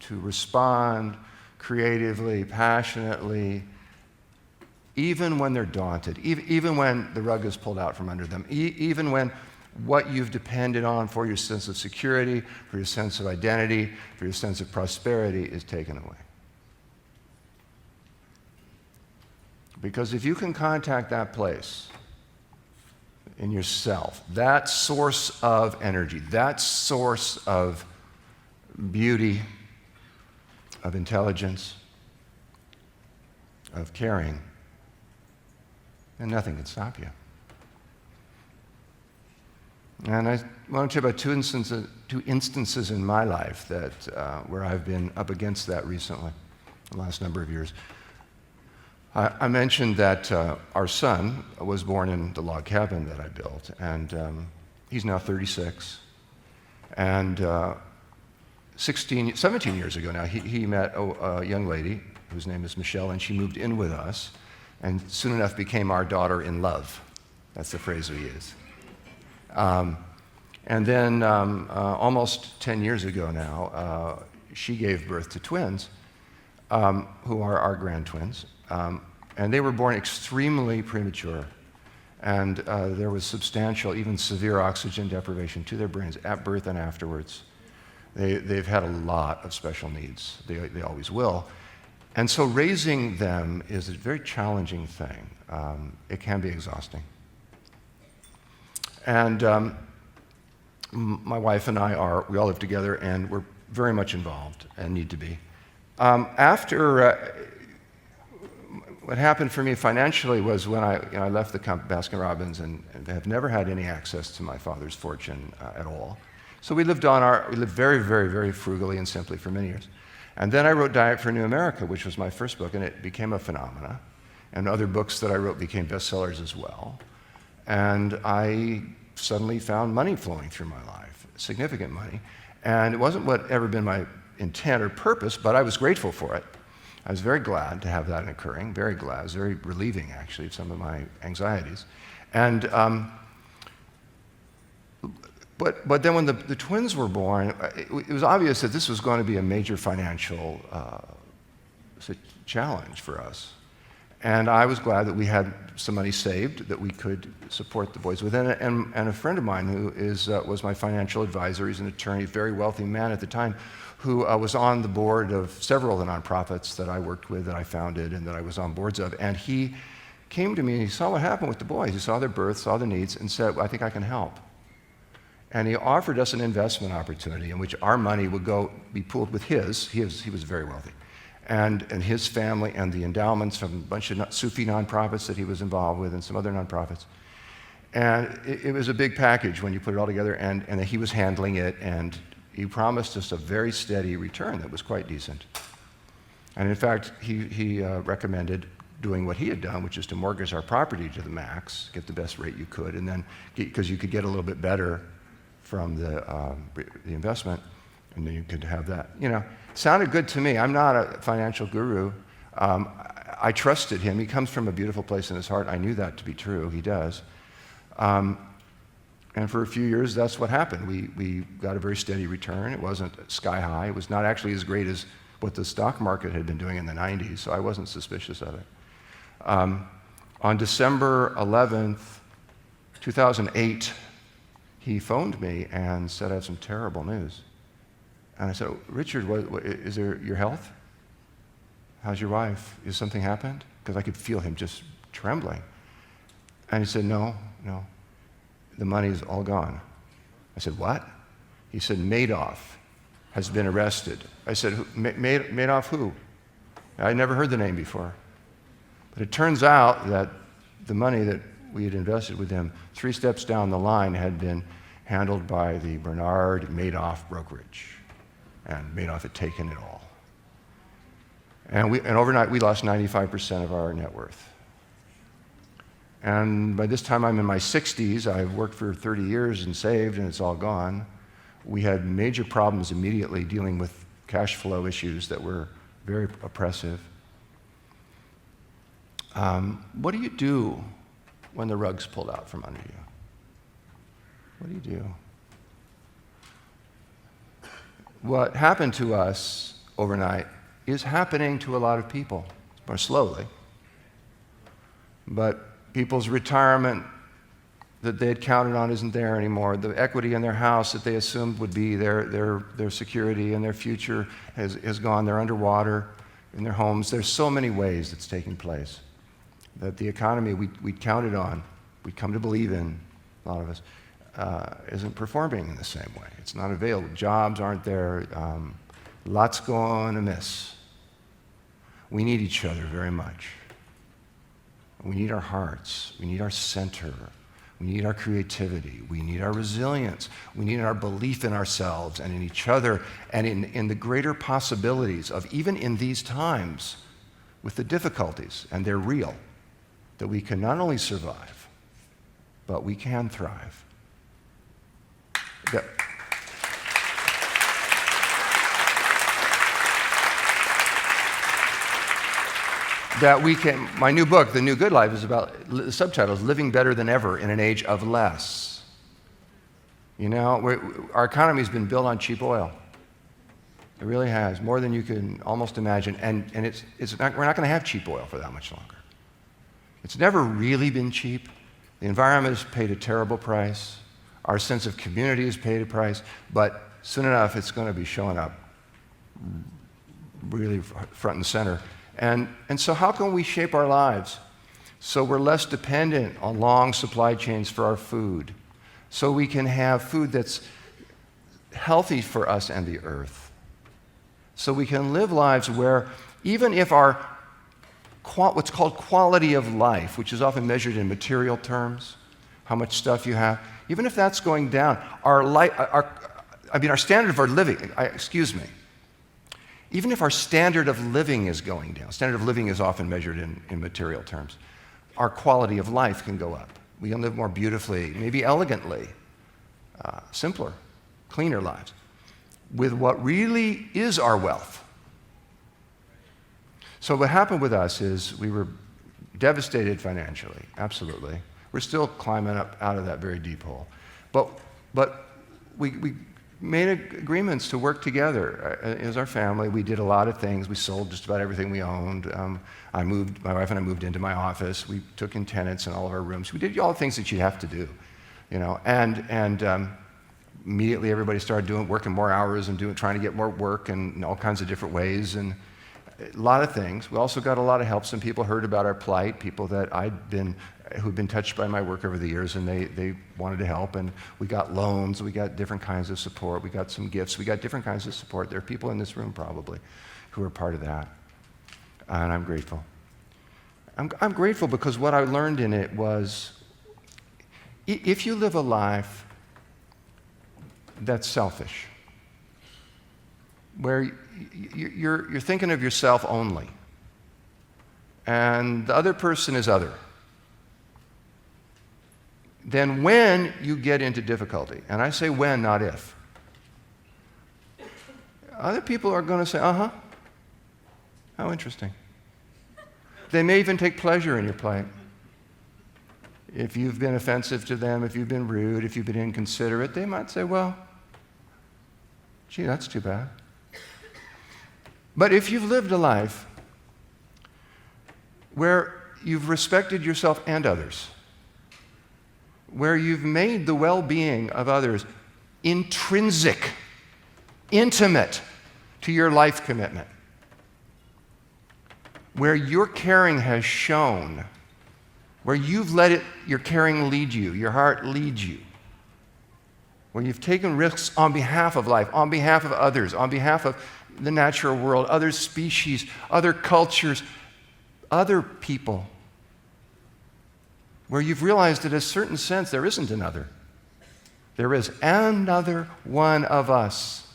to respond creatively, passionately, even when they're daunted, even when the rug is pulled out from under them, even when what you've depended on for your sense of security, for your sense of identity, for your sense of prosperity is taken away. Because if you can contact that place in yourself, that source of energy, that source of beauty, of intelligence, of caring, then nothing can stop you. And I want to tell you about two instances in my life that where I've been up against that recently, the last number of years. I mentioned that our son was born in the log cabin that I built, and he's now 36. And 17 years ago now, he met a young lady whose name is Michelle, and she moved in with us, and soon enough became our daughter-in-love. That's the phrase we use. And then almost 10 years ago now, she gave birth to twins, who are our grand twins. And they were born extremely premature. And there was substantial, even severe oxygen deprivation to their brains at birth and afterwards. They've had a lot of special needs. They always will. And so raising them is a very challenging thing. It can be exhausting. And my wife and we all live together, and we're very much involved and need to be. What happened for me financially was when I left the Baskin Robbins and have never had any access to my father's fortune at all. So we lived very, very, very frugally and simply for many years. And then I wrote Diet for a New America, which was my first book, and it became a phenomenon. And other books that I wrote became bestsellers as well. And I suddenly found money flowing through my life, significant money. And it wasn't what ever been my intent or purpose, but I was grateful for it. I was very glad to have that occurring, very glad. It was very relieving, actually, of some of my anxieties. And but then when the twins were born, it was obvious that this was going to be a major financial challenge for us. And I was glad that we had some money saved that we could support the boys with. And a friend of mine who was my financial advisor, he's an attorney, very wealthy man at the time, who was on the board of several of the nonprofits that I worked with, that I founded, and that I was on boards of. And he came to me and he saw what happened with the boys. He saw their birth, saw the needs, and said, I think I can help. And he offered us an investment opportunity in which our money would be pooled with his. He was very wealthy. And his family and the endowments from a bunch of Sufi nonprofits that he was involved with and some other nonprofits. And it was a big package when you put it all together, and he was handling it, and he promised us a very steady return that was quite decent. And in fact, he recommended doing what he had done, which is to mortgage our property to the max, get the best rate you could, and then, because you could get a little bit better from the investment, and then you could have that. Sounded good to me. I'm not a financial guru. I trusted him. He comes from a beautiful place in his heart. I knew that to be true. He does. And for a few years, that's what happened. We got a very steady return. It wasn't sky high. It was not actually as great as what the stock market had been doing in the 90s, so I wasn't suspicious of it. On December 11th, 2008, he phoned me and said, I have some terrible news. And I said, Richard, what is there your health? How's your wife? Has something happened? Because I could feel him just trembling. And he said, no, the money is all gone. I said, what? He said, Madoff has been arrested. I said, Madoff who? I'd never heard the name before. But it turns out that the money that we had invested with him 3 steps down the line had been handled by the Bernard Madoff brokerage. And Madoff had taken it all. And overnight, we lost 95% of our net worth. And by this time, I'm in my 60s. I've worked for 30 years and saved, and it's all gone. We had major problems immediately dealing with cash flow issues that were very oppressive. What do you do when the rug's pulled out from under you? What do you do? What happened to us overnight is happening to a lot of people, more slowly. But people's retirement that they had counted on isn't there anymore. The equity in their house that they assumed would be their security and their future has gone. They're underwater in their homes. There's so many ways it's taking place that the economy we counted on, we'd come to believe in, a lot of us, isn't performing in the same way. It's not available. Jobs aren't there. Lots going amiss. We need each other very much. We need our hearts. We need our center. We need our creativity. We need our resilience. We need our belief in ourselves and in each other and in the greater possibilities of, even in these times, with the difficulties, and they're real, that we can not only survive, but we can thrive. That we can, my new book, The New Good Life, is about, the subtitle is Living Better Than Ever in an Age of Less. You know, our economy's been built on cheap oil. It really has, more than you can almost imagine. And we're not going to have cheap oil for that much longer. It's never really been cheap. The environment has paid a terrible price. Our sense of community has paid a price. But soon enough, it's going to be showing up really front and center. And so how can we shape our lives so we're less dependent on long supply chains for our food, so we can have food that's healthy for us and the earth, so we can live lives where even if our what's called quality of life, which is often measured in material terms, how much stuff you have, even if that's going down, our standard of our living, even if our standard of living is going down, standard of living is often measured in material terms, our quality of life can go up. We can live more beautifully, maybe elegantly, simpler, cleaner lives, with what really is our wealth. So what happened with us is we were devastated financially, absolutely. We're still climbing up out of that very deep hole. But we made agreements to work together as our family. We did a lot of things. We sold just about everything we owned. My wife and I moved into my office. We took in tenants in all of our rooms. We did all the things that you have to do, you know. And immediately everybody started working more hours and trying to get more work in all kinds of different ways, and a lot of things. We also got a lot of help. Some people heard about our plight, people that who'd been touched by my work over the years, and they wanted to help, and we got loans, we got different kinds of support, we got some gifts, we got different kinds of support. There are people in this room probably who are part of that, and I'm grateful. I'm grateful because what I learned in it was, if you live a life that's selfish, where you're thinking of yourself only, and the other person is other, then when you get into difficulty, and I say when, not if, other people are going to say, how interesting. They may even take pleasure in your plight. If you've been offensive to them, if you've been rude, if you've been inconsiderate, they might say, well, gee, that's too bad. But if you've lived a life where you've respected yourself and others, where you've made the well-being of others intrinsic, intimate to your life commitment, where your caring has shown, where you've let your caring lead you, your heart leads you, where you've taken risks on behalf of life, on behalf of others, on behalf of the natural world, other species, other cultures, other people, where you've realized that in a certain sense there isn't another. There is another one of us.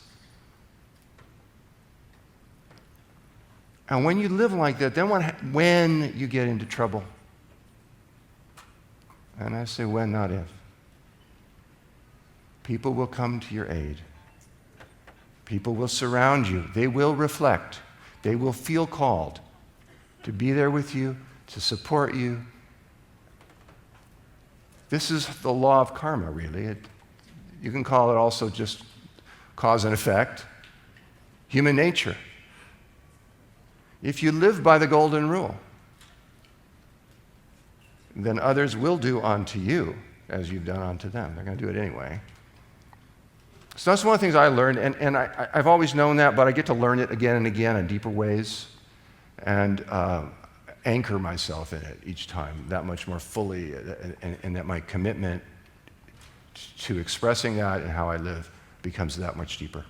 And when you live like that, then when you get into trouble, and I say when, not if, people will come to your aid. People will surround you. They will reflect. They will feel called to be there with you, to support you. This is the law of karma, really. You can call it also just cause and effect, human nature. If you live by the golden rule, then others will do unto you as you've done unto them. They're going to do it anyway. So that's one of the things I learned, and I've always known that, but I get to learn it again and again in deeper ways and anchor myself in it each time that much more fully, and that my commitment to expressing that and how I live becomes that much deeper.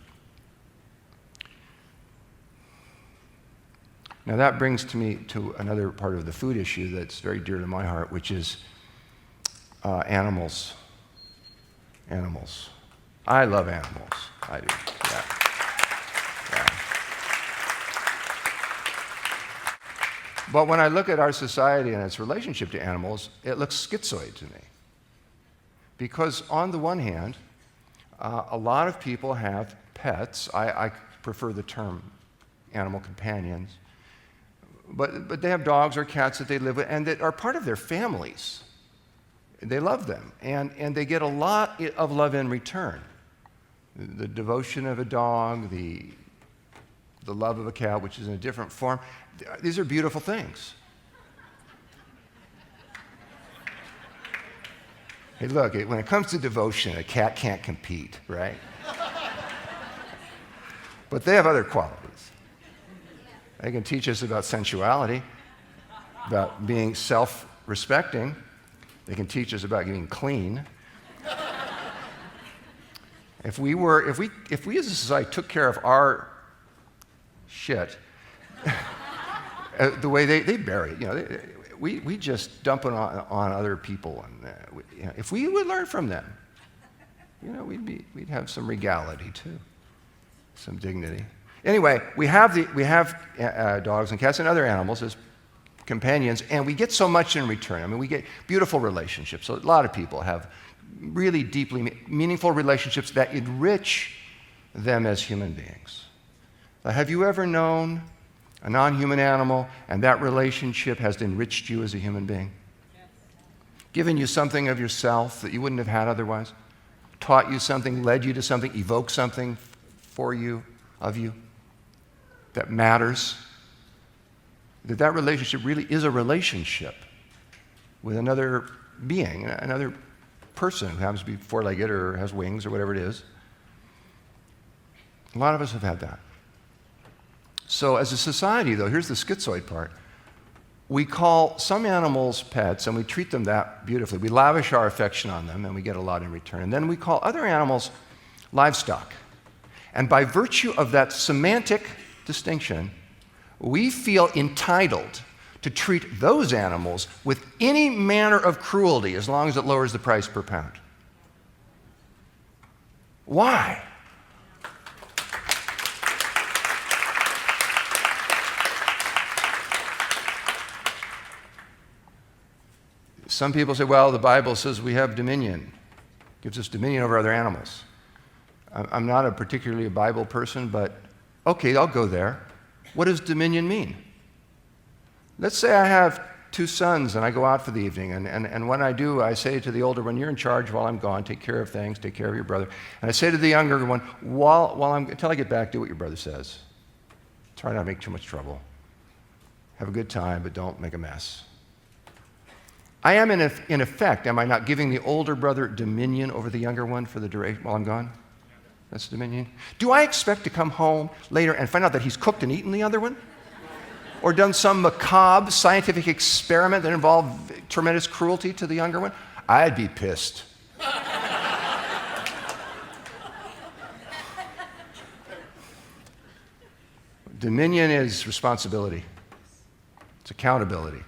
Now that brings me to another part of the food issue that's very dear to my heart, which is animals. Animals. I love animals. I do. Yeah. Yeah. But when I look at our society and its relationship to animals, it looks schizoid to me. Because on the one hand, a lot of people have pets. I prefer the term animal companions. But they have dogs or cats that they live with and that are part of their families. They love them, and they get a lot of love in return. The devotion of a dog, the love of a cat, which is in a different form. These are beautiful things. Hey, look, when it comes to devotion, a cat can't compete, right? But they have other qualities. They can teach us about sensuality, about being self-respecting. They can teach us about getting clean. If we as a society took care of our shit, the way they bury it, we just dump it on other people, and if we would learn from them, we'd have some regality too, some dignity. Anyway, we have dogs and cats and other animals as companions, and we get so much in return. I mean, we get beautiful relationships. So a lot of people have really deeply meaningful relationships that enrich them as human beings. Have you ever known a non-human animal and that relationship has enriched you as a human being? Yes. Given you something of yourself that you wouldn't have had otherwise? Taught you something, led you to something, evoked something for you, of you, that matters? That relationship really is a relationship with another being, another person who happens to be four-legged or has wings or whatever it is. A lot of us have had that. So as a society, though, here's the schizoid part. We call some animals pets, and we treat them that beautifully. We lavish our affection on them, and we get a lot in return. And then we call other animals livestock. And by virtue of that semantic distinction, we feel entitled to treat those animals with any manner of cruelty as long as it lowers the price per pound. Why? Some people say, well, the Bible says we have dominion, gives us dominion over other animals. I'm not a particularly Bible person, but okay, I'll go there. What does dominion mean? Let's say I have two sons and I go out for the evening, and when I do, I say to the older one, you're in charge while I'm gone, take care of things, take care of your brother. And I say to the younger one, until I get back, do what your brother says. Try not to make too much trouble. Have a good time, but don't make a mess. I am, in effect, am I not giving the older brother dominion over the younger one for the duration while I'm gone? That's dominion. Do I expect to come home later and find out that he's cooked and eaten the other one? Or done some macabre scientific experiment that involved tremendous cruelty to the younger one? I'd be pissed. Dominion is responsibility. It's accountability.